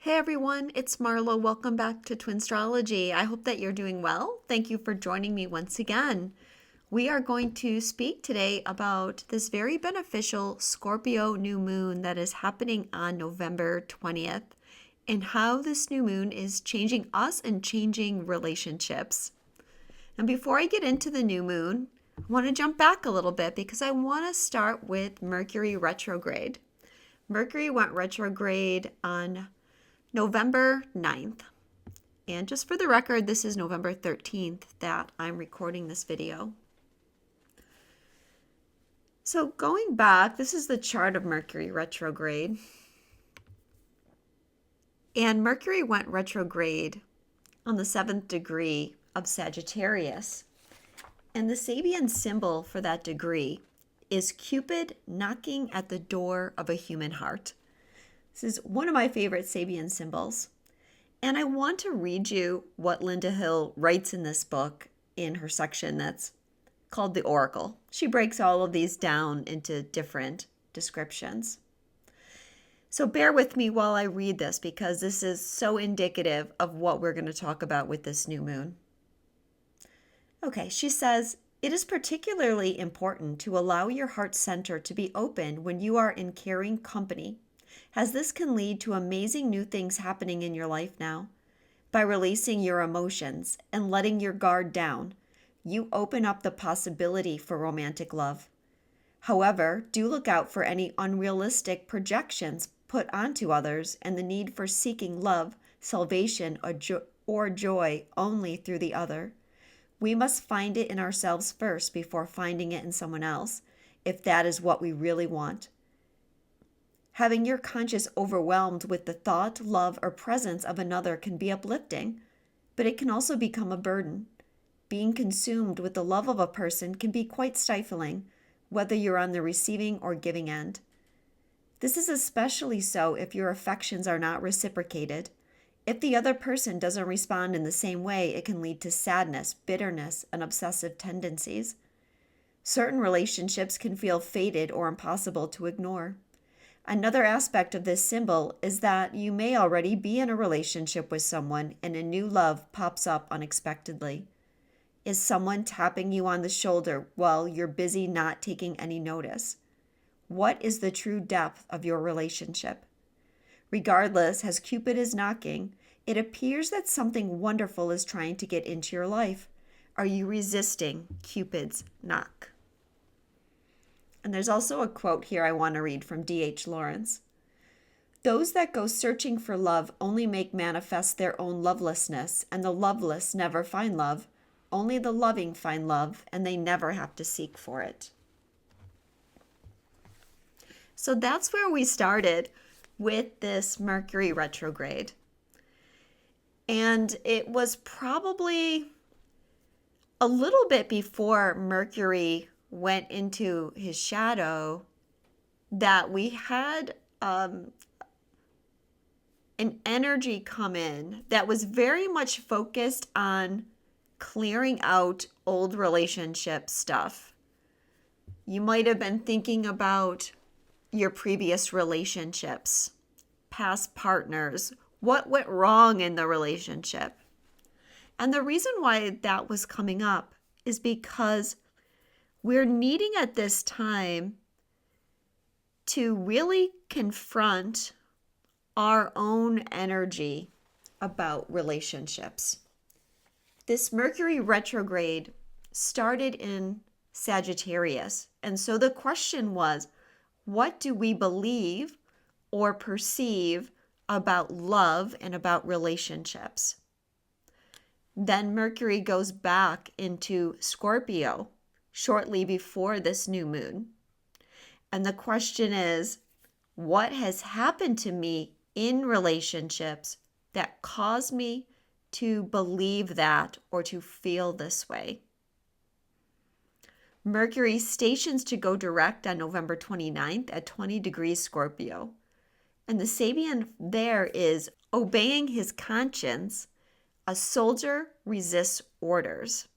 Hey everyone, it's Marla. Welcome back to Twinstrology. I hope that you're doing well. Thank you for joining me once again. We are going to speak today about this very beneficial Scorpio new moon that is happening on November 20th and how this new moon is changing us and changing relationships. And before I get into the new moon, I want to jump back a little bit because I want to start with Mercury retrograde. Mercury went retrograde on November 9th. And just for the record, this is November 13th that I'm recording this video. So going back, this is the chart of Mercury retrograde. And Mercury went retrograde on the 7th degree of Sagittarius. And the Sabian symbol for that degree is Cupid knocking at the door of a human heart. This is one of my favorite Sabian symbols. And I want to read you what Linda Hill writes in this book in her section that's called The Oracle. She breaks all of these down into different descriptions. So bear with me while I read this because this is so indicative of what we're going to talk about with this new moon. Okay, she says, it is particularly important to allow your heart center to be open when you are in caring company, as this can lead to amazing new things happening in your life now. By releasing your emotions and letting your guard down, you open up the possibility for romantic love. However, do look out for any unrealistic projections put onto others and the need for seeking love, salvation, or joy only through the other. We must find it in ourselves first before finding it in someone else, if that is what we really want. Having your conscience overwhelmed with the thought, love, or presence of another can be uplifting, but it can also become a burden. Being consumed with the love of a person can be quite stifling, whether you're on the receiving or giving end. This is especially so if your affections are not reciprocated. If the other person doesn't respond in the same way, it can lead to sadness, bitterness, and obsessive tendencies. Certain relationships can feel fated or impossible to ignore. Another aspect of this symbol is that you may already be in a relationship with someone and a new love pops up unexpectedly. Is someone tapping you on the shoulder while you're busy not taking any notice? What is the true depth of your relationship? Regardless, as Cupid is knocking, it appears that something wonderful is trying to get into your life. Are you resisting Cupid's knock? And there's also a quote here I want to read from D.H. Lawrence. Those that go searching for love only make manifest their own lovelessness, and the loveless never find love. Only the loving find love, and they never have to seek for it. So that's where we started with this Mercury retrograde. And it was probably a little bit before Mercury went into his shadow that we had an energy come in that was very much focused on clearing out old relationship stuff. You might have been thinking about your previous relationships, past partners, what went wrong in the relationship. And the reason why that was coming up is because we're needing at this time to really confront our own energy about relationships. This Mercury retrograde started in Sagittarius. And so the question was, what do we believe or perceive about love and about relationships? Then Mercury goes back into Scorpio shortly before this new moon. And the question is, what has happened to me in relationships that caused me to believe that or to feel this way? Mercury stations to go direct on November 29th at 20 degrees Scorpio. And the Sabian there is obeying his conscience. A soldier resists orders.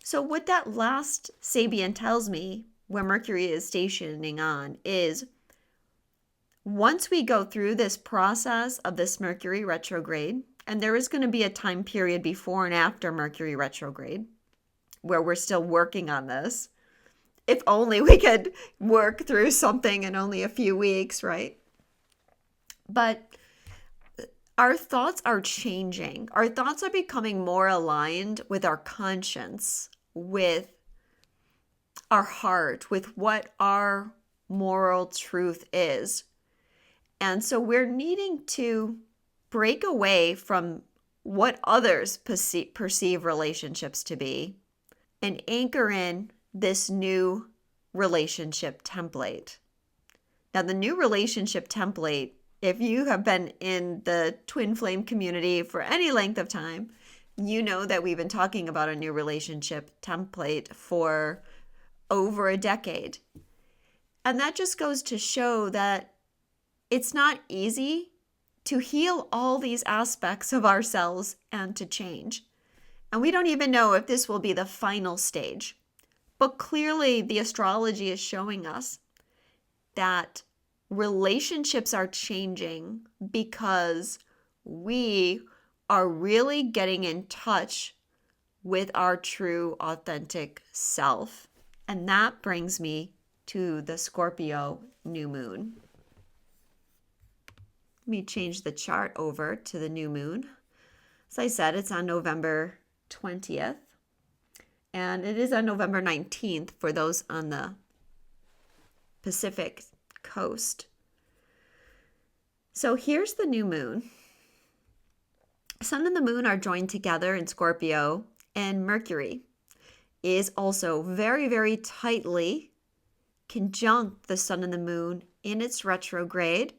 So what that last Sabian tells me, where Mercury is stationing on, is Once we go through this process of this Mercury retrograde, and there is going to be a time period before and after Mercury retrograde where we're still working on this. If only we could work through something in only a few weeks, right? But our thoughts are changing. Our thoughts are becoming more aligned with our conscience, with our heart, with what our moral truth is. And so we're needing to break away from what others perceive relationships to be and anchor in this new relationship template. Now, the new relationship template, if you have been in the twin flame community for any length of time, you know that we've been talking about a new relationship template for over a decade. And that just goes to show that it's not easy to heal all these aspects of ourselves and to change. And we don't even know if this will be the final stage. But clearly, the astrology is showing us that relationships are changing because we are really getting in touch with our true, authentic self. And that brings me to the Scorpio new moon. Let me change the chart over to the new moon. As I said, it's on November 20th. And it is on November 19th for those on the Pacific coast. So here's the new moon. Sun and the moon are joined together in Scorpio, and Mercury is also very, very tightly conjunct the sun and the moon in its retrograde,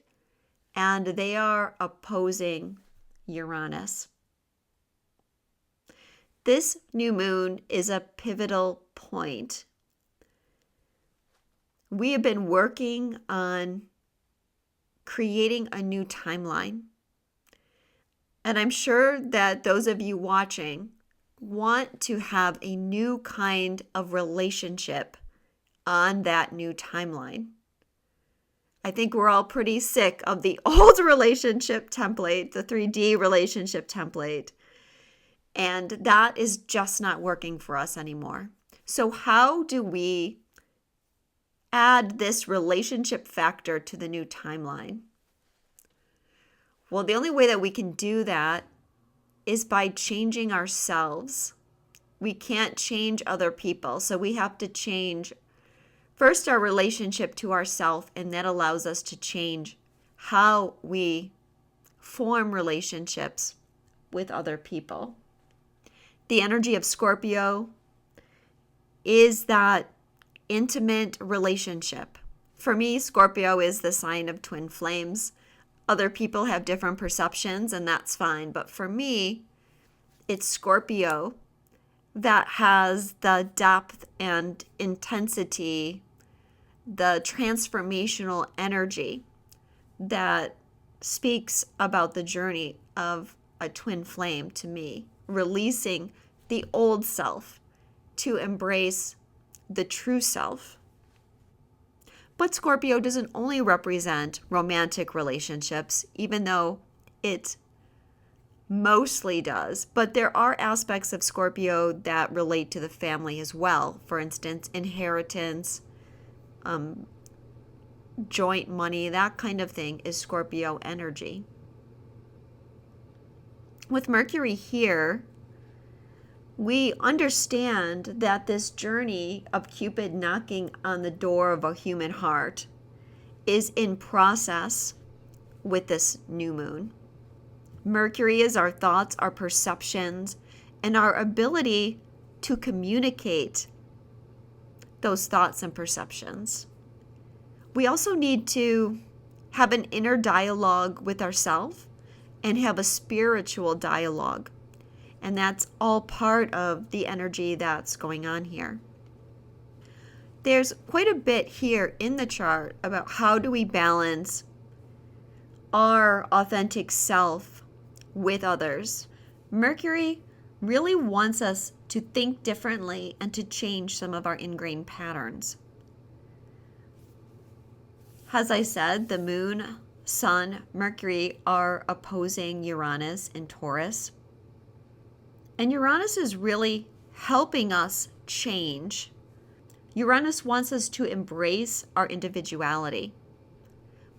and they are opposing Uranus. This new moon is a pivotal point. We have been working on creating a new timeline. And I'm sure that those of you watching want to have a new kind of relationship on that new timeline. I think we're all pretty sick of the old relationship template, the 3D relationship template. And that is just not working for us anymore. So how do we add this relationship factor to the new timeline? Well, the only way that we can do that is by changing ourselves. We can't change other people. So we have to change first our relationship to ourselves, and that allows us to change how we form relationships with other people. The energy of Scorpio is that intimate relationship. For me, Scorpio is the sign of twin flames. Other people have different perceptions, and that's fine. But for me, it's Scorpio that has the depth and intensity, the transformational energy that speaks about the journey of a twin flame to me, releasing the old self to embrace the true self. But Scorpio doesn't only represent romantic relationships, even though it mostly does. But there are aspects of Scorpio that relate to the family as well. For instance, inheritance, joint money, that kind of thing is Scorpio energy. With Mercury here, we understand that this journey of Cupid knocking on the door of a human heart is in process with this new moon. Mercury is our thoughts, our perceptions, and our ability to communicate those thoughts and perceptions. We also need to have an inner dialogue with ourselves and have a spiritual dialogue. And that's all part of the energy that's going on here. There's quite a bit here in the chart about how do we balance our authentic self with others. Mercury really wants us to think differently and to change some of our ingrained patterns. As I said, the moon, sun, Mercury are opposing Uranus in Taurus. And Uranus is really helping us change. Uranus wants us to embrace our individuality.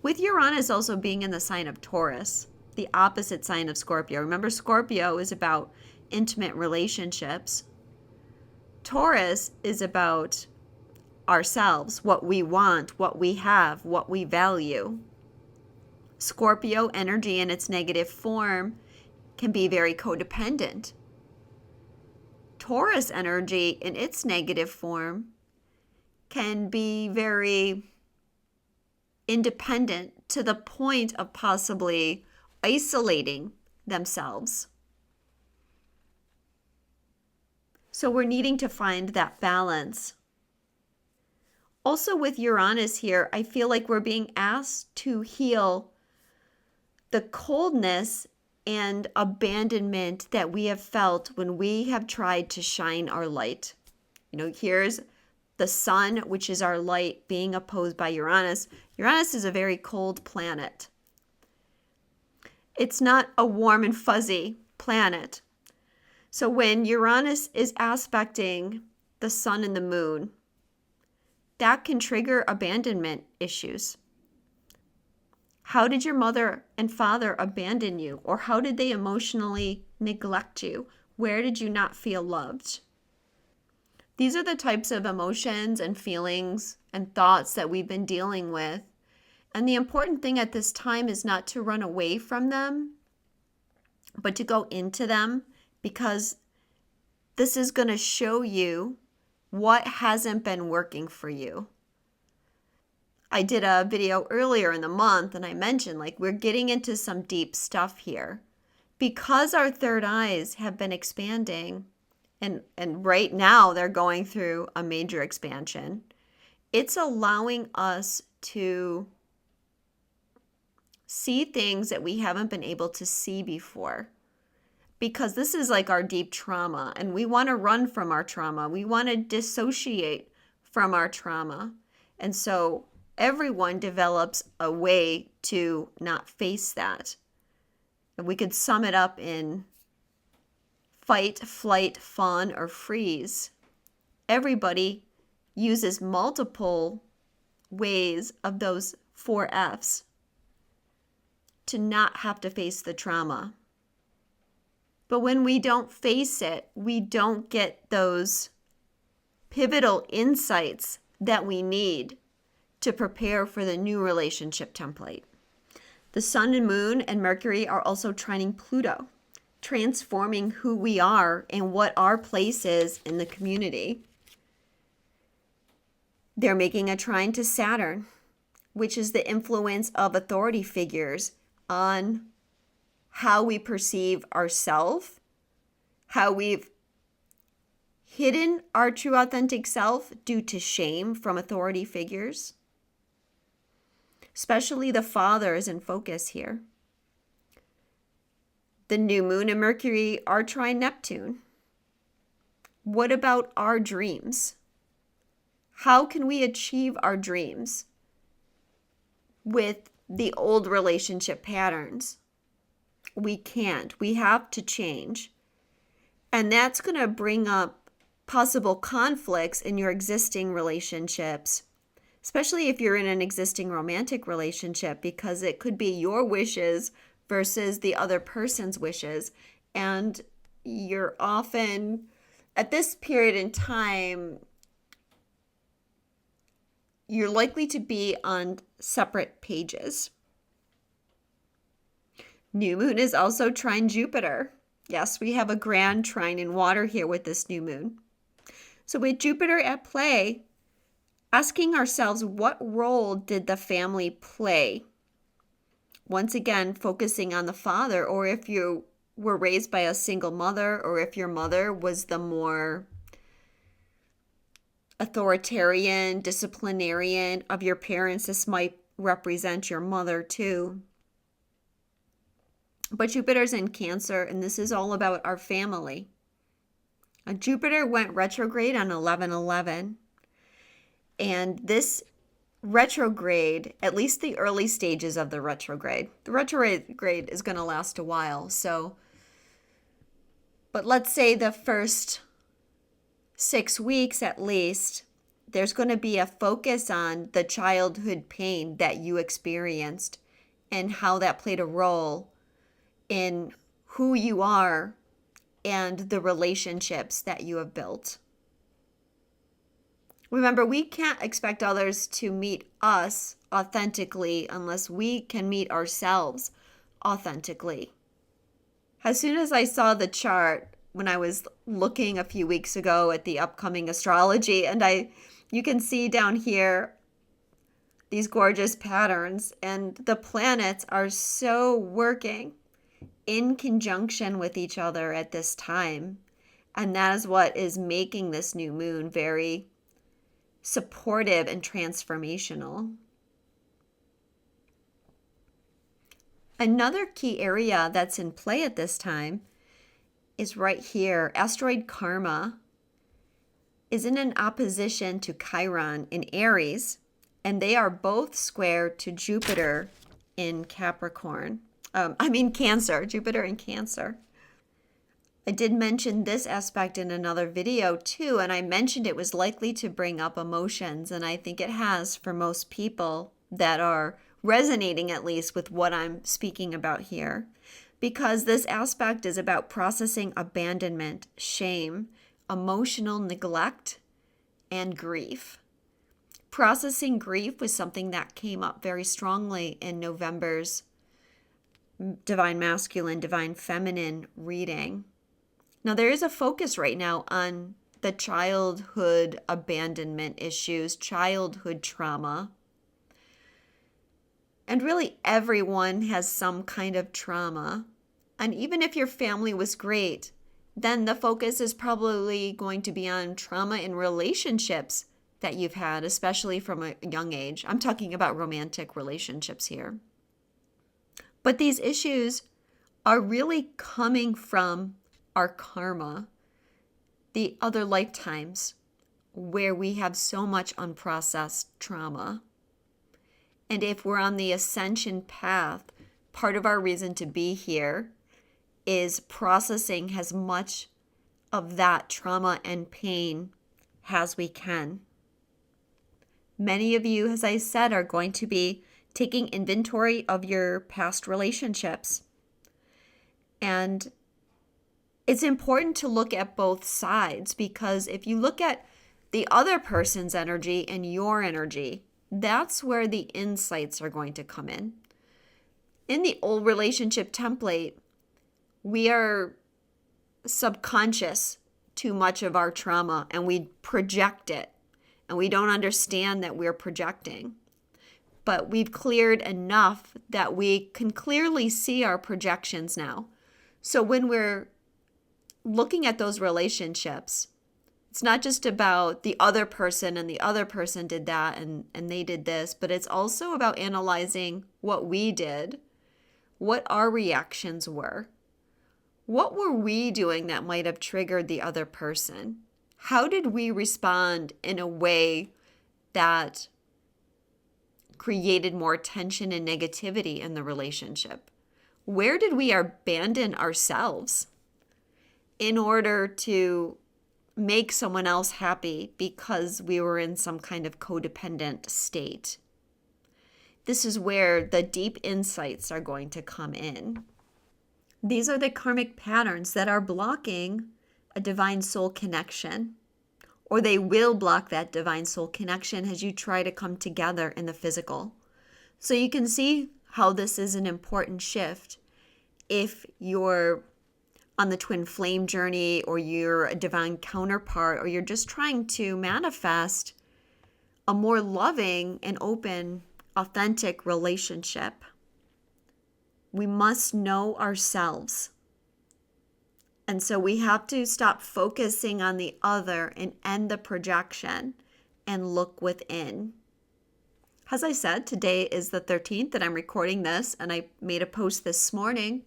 With Uranus also being in the sign of Taurus, the opposite sign of Scorpio. Remember, Scorpio is about intimate relationships. Taurus is about ourselves, what we want, what we have, what we value. Scorpio energy in its negative form can be very codependent. Taurus energy in its negative form can be very independent to the point of possibly isolating themselves. So we're needing to find that balance. Also with Uranus here, I feel like we're being asked to heal the coldness and abandonment that we have felt when we have tried to shine our light. Here's the sun, which is our light, being opposed by Uranus. Uranus is a very cold planet. It's not a warm and fuzzy planet. So when Uranus is aspecting the sun and the moon, that can trigger abandonment issues. How did your mother and father abandon you? Or how did they emotionally neglect you? Where did you not feel loved? These are the types of emotions and feelings and thoughts that we've been dealing with. And the important thing at this time is not to run away from them, but to go into them, because this is going to show you what hasn't been working for you. I did a video earlier in the month and I mentioned we're getting into some deep stuff here. Because our third eyes have been expanding, and right now they're going through a major expansion, it's allowing us to see things that we haven't been able to see before. Because this is our deep trauma, and we want to run from our trauma. We want to dissociate from our trauma. And so everyone develops a way to not face that. And we could sum it up in fight, flight, fawn, or freeze. Everybody uses multiple ways of those 4 F's to not have to face the trauma. But when we don't face it, we don't get those pivotal insights that we need to prepare for the new relationship template. The sun and moon and Mercury are also trining Pluto, transforming who we are and what our place is in the community. They're making a trine to Saturn, which is the influence of authority figures on how we perceive ourselves, how we've hidden our true authentic self due to shame from authority figures. Especially the father is in focus here. The new moon and Mercury are trine Neptune. What about our dreams? How can we achieve our dreams with the old relationship patterns? We can't. We have to change. And that's going to bring up possible conflicts in your existing relationships, especially if you're in an existing romantic relationship, because it could be your wishes versus the other person's wishes. And you're often, at this period in time, you're likely to be on separate pages. New moon is also trine Jupiter. Yes, we have a grand trine in water here with this new moon. So with Jupiter at play, asking ourselves, what role did the family play? Once again, focusing on the father, or if you were raised by a single mother, or if your mother was the more authoritarian, disciplinarian of your parents, this might represent your mother too. But Jupiter's in Cancer, and this is all about our family. Jupiter went retrograde on 11/11, and this retrograde, at least the early stages of the retrograde. The retrograde is going to last a while, but let's say the first 6 weeks at least, there's going to be a focus on the childhood pain that you experienced and how that played a role in who you are and the relationships that you have built. Remember, we can't expect others to meet us authentically unless we can meet ourselves authentically. As soon as I saw the chart when I was looking a few weeks ago at the upcoming astrology, and you can see down here these gorgeous patterns, and the planets are so working in conjunction with each other at this time. And that is what is making this new moon very supportive and transformational. Another key area that's in play at this time is right here. Asteroid Karma is in an opposition to Chiron in Aries, and they are both square to Jupiter in Capricorn. Cancer, Jupiter in Cancer. I did mention this aspect in another video too, and I mentioned it was likely to bring up emotions, and I think it has for most people that are resonating at least with what I'm speaking about here, because this aspect is about processing abandonment, shame, emotional neglect, and grief. Processing grief was something that came up very strongly in November's Divine Masculine, Divine Feminine reading. Now, there is a focus right now on the childhood abandonment issues, childhood trauma. And really, everyone has some kind of trauma. And even if your family was great, then the focus is probably going to be on trauma in relationships that you've had, especially from a young age. I'm talking about romantic relationships here. But these issues are really coming from our karma, the other lifetimes where we have so much unprocessed trauma. And if we're on the ascension path, part of our reason to be here is processing as much of that trauma and pain as we can. Many of you, as I said, are going to be taking inventory of your past relationships. And it's important to look at both sides, because if you look at the other person's energy and your energy, that's where the insights are going to come in. In the old relationship template, we are subconscious to much of our trauma, and we project it, and we don't understand that we're projecting. But we've cleared enough that we can clearly see our projections now. So when we're looking at those relationships, it's not just about the other person and the other person did that and they did this, but it's also about analyzing what we did, what our reactions were. What were we doing that might have triggered the other person? How did we respond in a way that created more tension and negativity in the relationship? Where did we abandon ourselves in order to make someone else happy because we were in some kind of codependent state? This is where the deep insights are going to come in. These are the karmic patterns that are blocking a divine soul connection, or they will block that divine soul connection as you try to come together in the physical. So you can see how this is an important shift if you're on the twin flame journey, or you're a divine counterpart, or you're just trying to manifest a more loving and open, authentic relationship. We must know ourselves. And so we have to stop focusing on the other and end the projection and look within. As I said, today is the 13th that I'm recording this, and I made a post this morning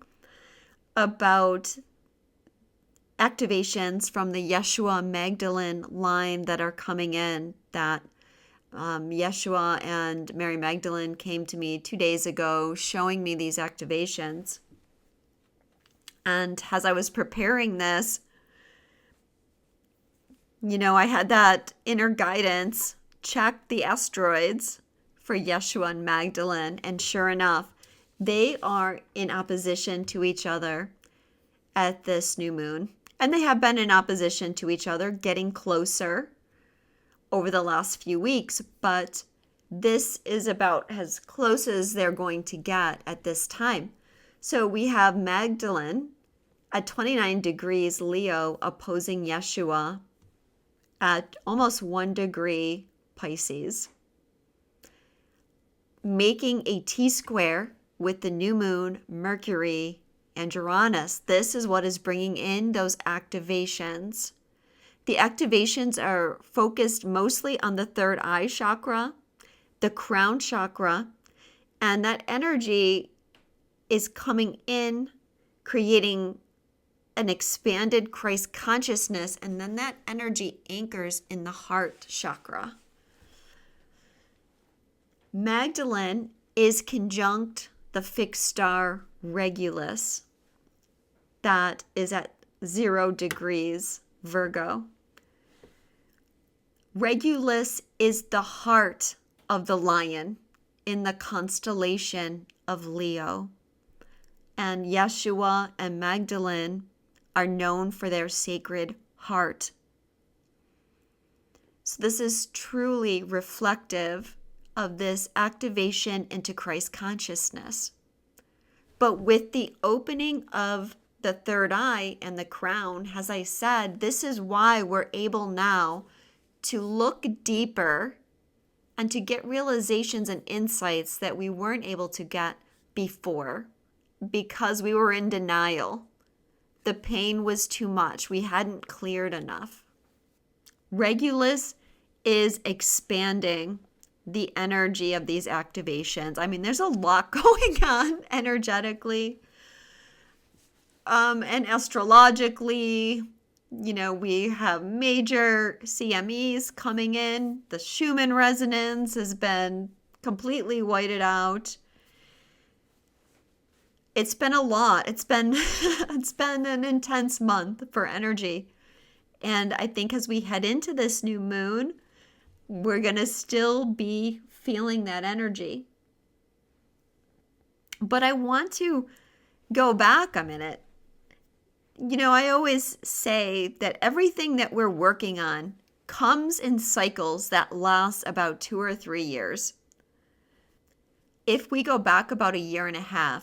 about activations from the Yeshua Magdalene line that are coming in that Yeshua and Mary Magdalene came to me 2 days ago showing me these activations. And as I was preparing this, I had that inner guidance, check the asteroids for Yeshua and Magdalene. And sure enough, they are in opposition to each other at this new moon. And they have been in opposition to each other, getting closer over the last few weeks. But this is about as close as they're going to get at this time. So we have Magdalene at 29 degrees Leo opposing Yeshua at almost 1 degree Pisces, making a T-square with the new moon, Mercury, and Uranus. This is what is bringing in those activations. The activations are focused mostly on the third eye chakra, the crown chakra, and that energy is coming in, creating an expanded Christ consciousness, and then that energy anchors in the heart chakra. Magdalene is conjunct the fixed star Regulus that is at 0 degrees Virgo. Regulus is the heart of the lion in the constellation of Leo. And Yeshua and Magdalene are known for their sacred heart. So this is truly reflective of this activation into Christ consciousness. But with the opening of the third eye and the crown, as I said, this is why we're able now to look deeper and to get realizations and insights that we weren't able to get before because we were in denial. The pain was too much. We hadn't cleared enough. Regulus is expanding the energy of these activations. I mean, there's a lot going on energetically and astrologically. We have major CMEs coming in. The Schumann resonance has been completely whited out. It's been a lot. It's been an intense month for energy. And I think as we head into this new moon, we're going to still be feeling that energy. But I want to go back a minute. I always say that everything that we're working on comes in cycles that last about 2 or 3 years. If we go back about 1.5 years,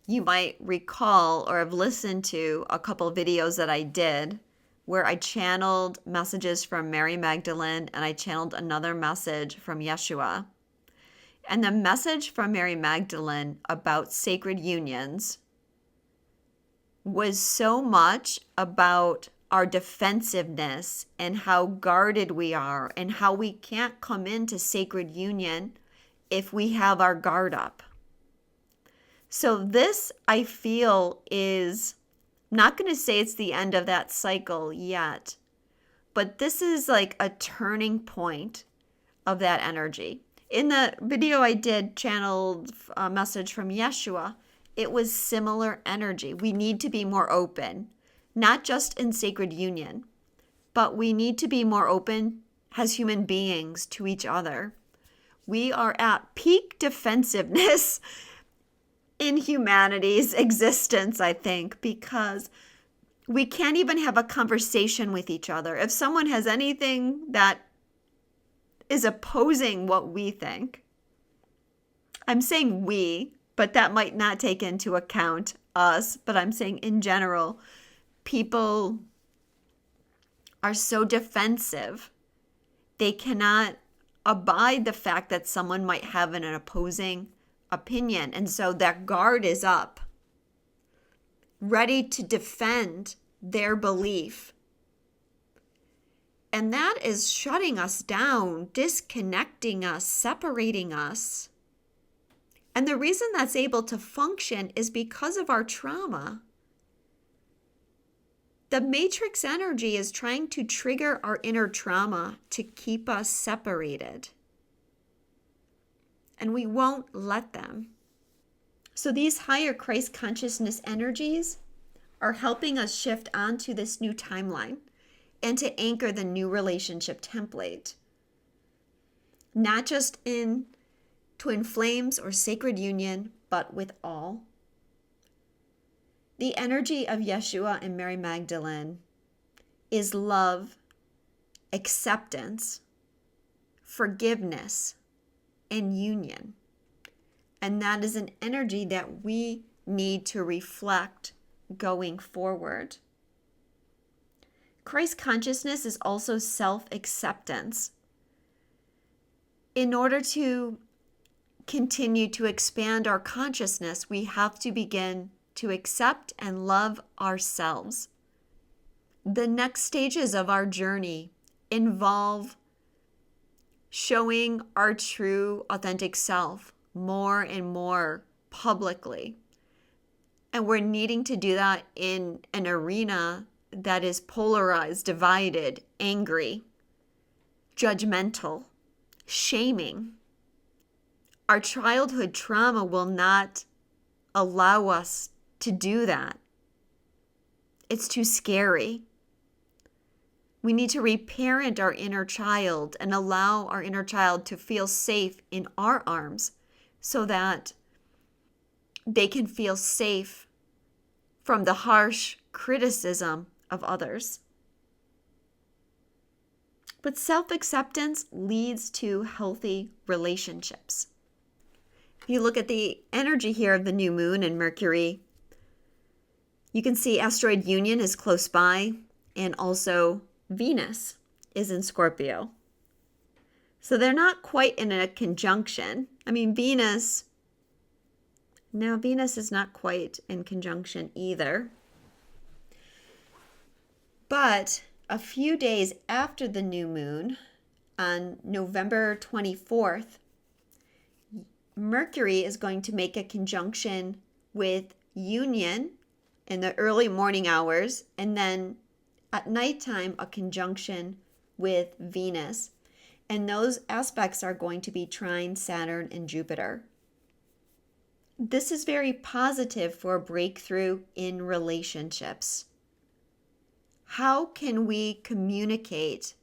you might recall or have listened to a couple videos that I did where I channeled messages from Mary Magdalene and I channeled another message from Yeshua. And the message from Mary Magdalene about sacred unions was so much about our defensiveness and how guarded we are and how we can't come into sacred union if we have our guard up. So this, I feel, is not going to say it's the end of that cycle yet, but this is like a turning point of that energy. In the video I did channeled a message from Yeshua, it was similar energy. We need to be more open, not just in sacred union, but we need to be more open as human beings to each other. We are at peak defensiveness in humanity's existence, I think, because we can't even have a conversation with each other. If someone has anything that is opposing what we think, I'm saying we, but that might not take into account us, but I'm saying in general, people are so defensive. They cannot abide the fact that someone might have an opposing opinion. And so that guard is up, ready to defend their belief. And that is shutting us down, disconnecting us, separating us. And the reason that's able to function is because of our trauma. The matrix energy is trying to trigger our inner trauma to keep us separated. And we won't let them. So these higher Christ consciousness energies are helping us shift onto this new timeline and to anchor the new relationship template. Not just in twin flames or sacred union, but with all. The energy of Yeshua and Mary Magdalene is love, acceptance, forgiveness, and union. And that is an energy that we need to reflect going forward. Christ consciousness is also self-acceptance. In order to continue to expand our consciousness, we have to begin to accept and love ourselves. The next stages of our journey involve showing our true, authentic self more and more publicly. And we're needing to do that in an arena that is polarized, divided, angry, judgmental, shaming. Our childhood trauma will not allow us to do that. It's too scary. We need to reparent our inner child and allow our inner child to feel safe in our arms so that they can feel safe from the harsh criticism of others. But self-acceptance leads to healthy relationships. If you look at the energy here of the new moon and Mercury, you can see asteroid Union is close by, and also Venus is in Scorpio. So they're not quite in a conjunction. I mean, Venus is not quite in conjunction either. But a few days after the new moon, on November 24th, Mercury is going to make a conjunction with Union in the early morning hours, and then at nighttime, a conjunction with Venus. And those aspects are going to be trine Saturn and Jupiter. This is very positive for a breakthrough in relationships. How can we communicate?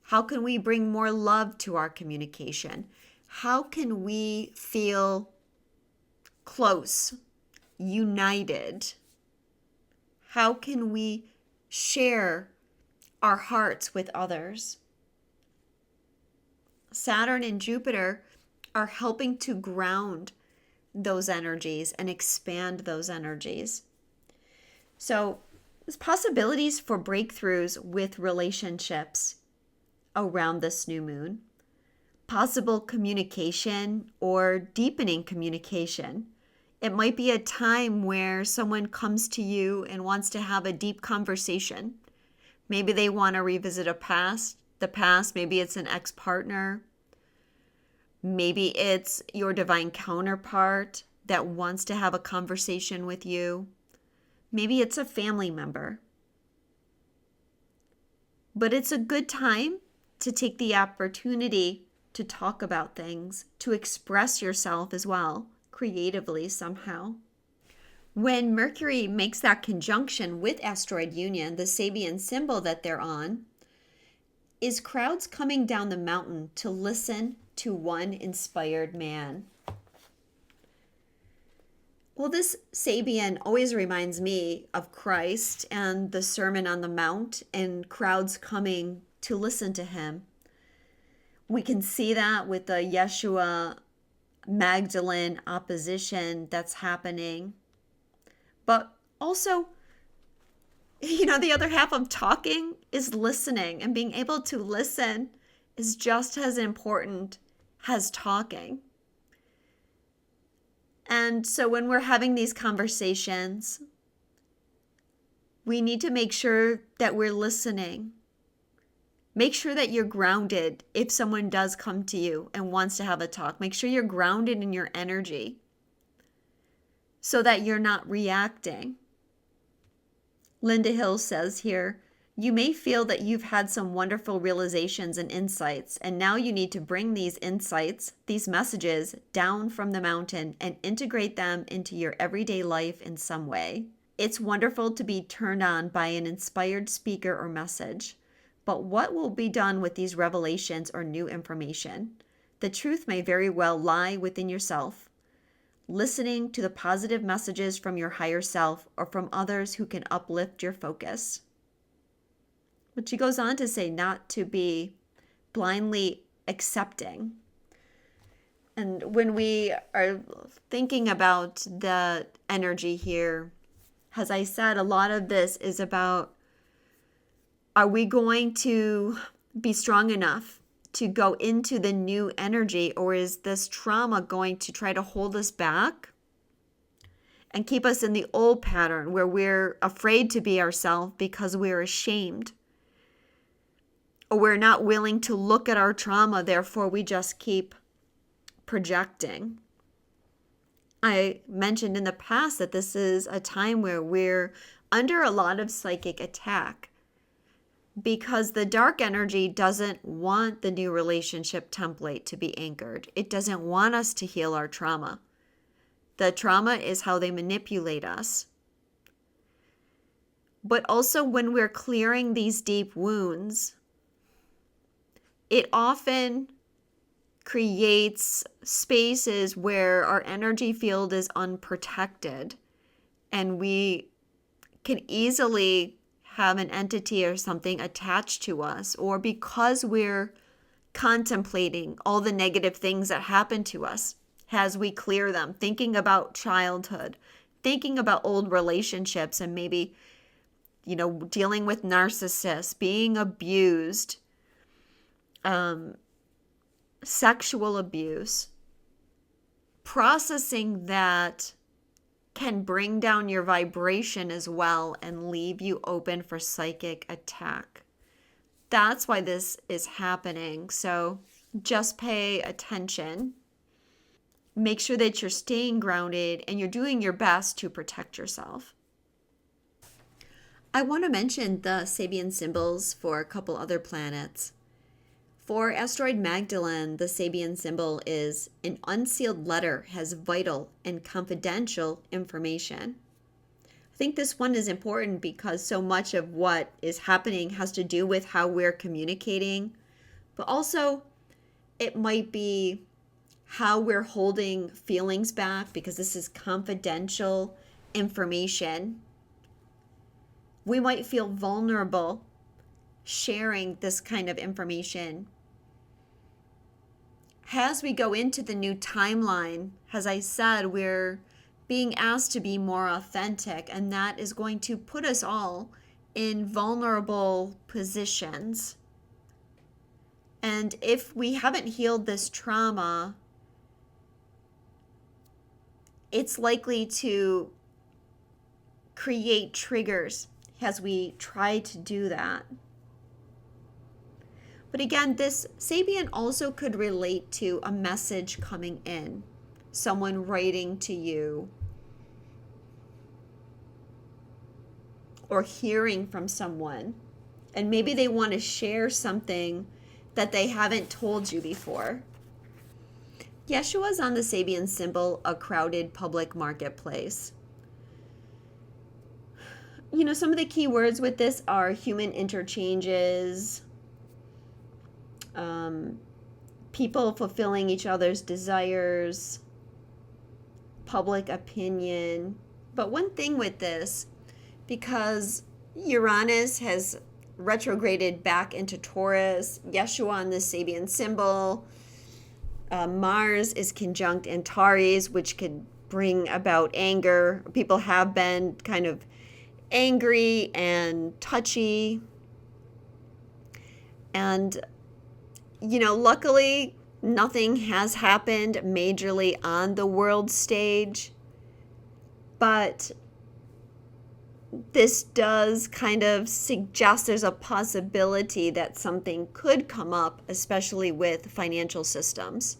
How can we bring more love to our communication? How can we feel close, united? How can we share our hearts with others? Saturn and Jupiter are helping to ground those energies and expand those energies. So there's possibilities for breakthroughs with relationships around this new moon. Possible communication or deepening communication. It might be a time where someone comes to you and wants to have a deep conversation. Maybe they want to revisit the past. Maybe it's an ex-partner. Maybe it's your divine counterpart that wants to have a conversation with you. Maybe it's a family member. But it's a good time to take the opportunity to talk about things, to express yourself as well, creatively somehow. When Mercury makes that conjunction with asteroid Union, the Sabian symbol that they're on, is crowds coming down the mountain to listen to one inspired man. Well, this Sabian always reminds me of Christ and the Sermon on the Mount and crowds coming to listen to him. We can see that with the Yeshua Magdalene opposition that's happening. But also, the other half of talking is listening, and being able to listen is just as important as talking. And so when we're having these conversations, we need to make sure that we're listening. Make sure that you're grounded if someone does come to you and wants to have a talk. Make sure you're grounded in your energy so that you're not reacting. Linda Hill says here, you may feel that you've had some wonderful realizations and insights, and now you need to bring these insights, these messages, down from the mountain and integrate them into your everyday life in some way. It's wonderful to be turned on by an inspired speaker or message. But what will be done with these revelations or new information? The truth may very well lie within yourself. Listening to the positive messages from your higher self or from others who can uplift your focus. But she goes on to say not to be blindly accepting. And when we are thinking about the energy here, as I said, a lot of this is about, are we going to be strong enough to go into the new energy, or is this trauma going to try to hold us back and keep us in the old pattern where we're afraid to be ourselves because we're ashamed? Or we're not willing to look at our trauma, therefore we just keep projecting. I mentioned in the past that this is a time where we're under a lot of psychic attack because the dark energy doesn't want the new relationship template to be anchored. It doesn't want us to heal our trauma. The trauma is how they manipulate us. But also when we're clearing these deep wounds, it often creates spaces where our energy field is unprotected and we can easily have an entity or something attached to us, or because we're contemplating all the negative things that happen to us as we clear them, thinking about childhood, thinking about old relationships and maybe, dealing with narcissists, being abused, sexual abuse, processing that can bring down your vibration as well and leave you open for psychic attack. That's why this is happening. So just pay attention. Make sure that you're staying grounded and you're doing your best to protect yourself. I want to mention the Sabian symbols for a couple other planets. For asteroid Magdalene, the Sabian symbol is an unsealed letter, has vital and confidential information. I think this one is important because so much of what is happening has to do with how we're communicating, but also it might be how we're holding feelings back because this is confidential information. We might feel vulnerable sharing this kind of information. As we go into the new timeline, as I said, we're being asked to be more authentic, and that is going to put us all in vulnerable positions. And if we haven't healed this trauma, it's likely to create triggers as we try to do that. But again, this Sabian also could relate to a message coming in, someone writing to you, or hearing from someone. And maybe they want to share something that they haven't told you before. Yeshua's on the Sabian symbol, a crowded public marketplace. Some of the key words with this are human interchanges, people fulfilling each other's desires, public opinion. But one thing with this, because Uranus has retrograded back into Taurus, Yeshua on the Sabian symbol, Mars is conjunct Antares, which could bring about anger. People have been kind of angry and touchy. And luckily, nothing has happened majorly on the world stage, but this does kind of suggest there's a possibility that something could come up, especially with financial systems.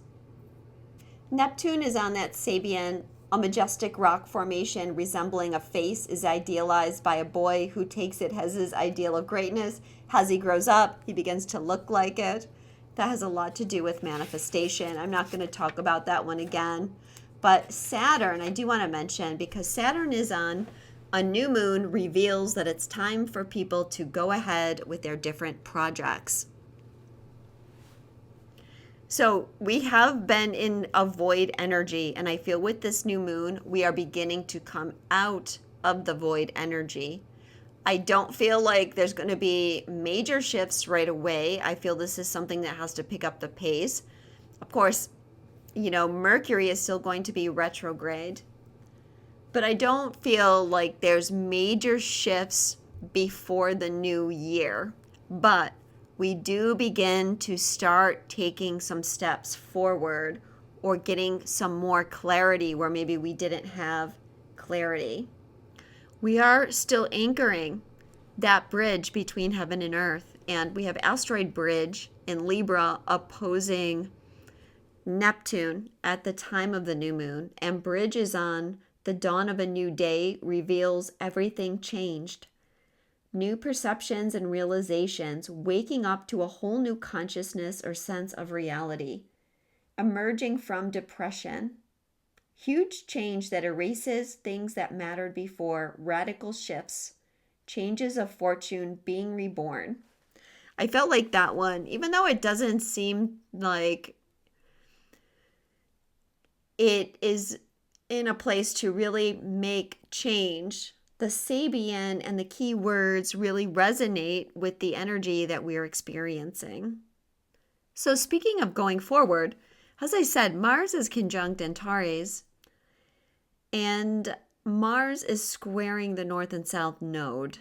Neptune is on that Sabian A majestic rock formation resembling a face is idealized by a boy who takes it as his ideal of greatness. As he grows up, he begins to look like it. That has a lot to do with manifestation. I'm not going to talk about that one again. But Saturn, I do want to mention, because Saturn is on a new moon, reveals that it's time for people to go ahead with their different projects. So we have been in a void energy, and I feel with this new moon, we are beginning to come out of the void energy. I don't feel like there's going to be major shifts right away. I feel this is something that has to pick up the pace. Of course, Mercury is still going to be retrograde, but I don't feel like there's major shifts before the new year. But we do begin to start taking some steps forward or getting some more clarity where maybe we didn't have clarity. We are still anchoring that bridge between heaven and earth, and we have asteroid bridge in Libra opposing Neptune at the time of the new moon, and bridge is on the dawn of a new day, reveals everything changed. New perceptions and realizations, waking up to a whole new consciousness or sense of reality, emerging from depression, huge change that erases things that mattered before, radical shifts, changes of fortune, being reborn. I felt like that one, even though it doesn't seem like it is in a place to really make change, the Sabian and the key words really resonate with the energy that we're experiencing. So speaking of going forward, as I said, Mars is conjunct Antares, and Mars is squaring the North and South node.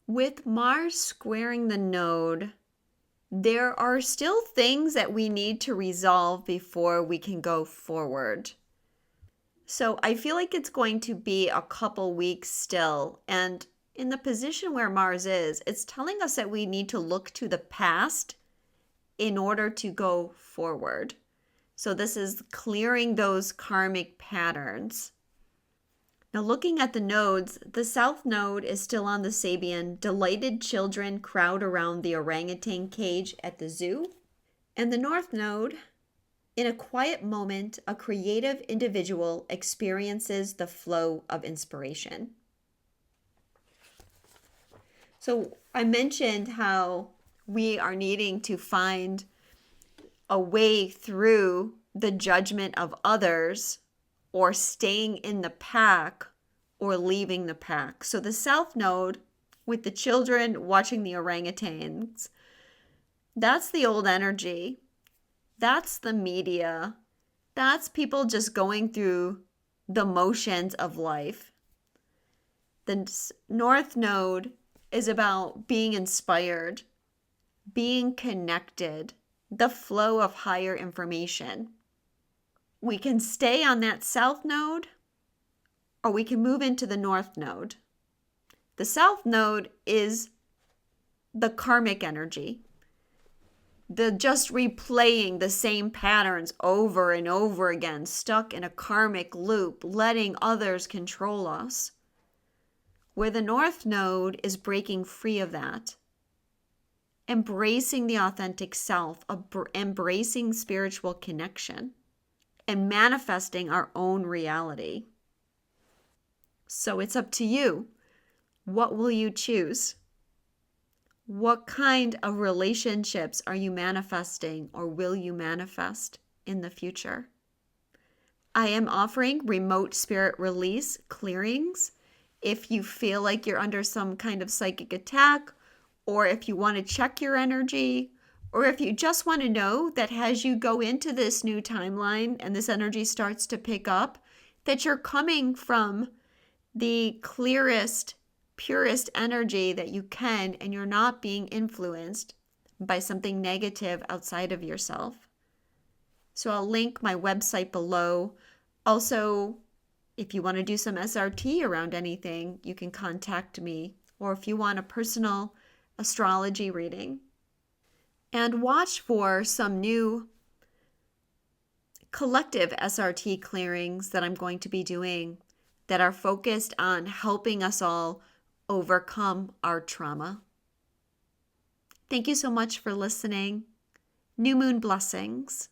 With Mars squaring the node, there are still things that we need to resolve before we can go forward. So I feel like it's going to be a couple weeks still. And in the position where Mars is, it's telling us that we need to look to the past in order to go forward. So this is clearing those karmic patterns. Now looking at the nodes, the South Node is still on the Sabian. Delighted children crowd around the orangutan cage at the zoo. And the North Node, in a quiet moment, a creative individual experiences the flow of inspiration. So I mentioned how we are needing to find a way through the judgment of others, or staying in the pack, or leaving the pack. So the South Node, with the children watching the orangutans, that's the old energy. That's the media. That's people just going through the motions of life. The North Node is about being inspired, being connected, the flow of higher information. We can stay on that South Node, or we can move into the North Node. The South Node is the karmic energy. The just replaying the same patterns over and over again, stuck in a karmic loop, letting others control us. Where the North Node is breaking free of that, embracing the authentic self, embracing spiritual connection, and manifesting our own reality. So it's up to you. What will you choose? What kind of relationships are you manifesting or will you manifest in the future? I am offering remote spirit release clearings if you feel like you're under some kind of psychic attack, or if you want to check your energy, or if you just want to know that as you go into this new timeline and this energy starts to pick up, that you're coming from the clearest, purest energy that you can, and you're not being influenced by something negative outside of yourself. So I'll link my website below. Also, if you want to do some SRT around anything, you can contact me, or if you want a personal astrology reading. And watch for some new collective SRT clearings that I'm going to be doing that are focused on helping us all overcome our trauma. Thank you so much for listening. New moon blessings.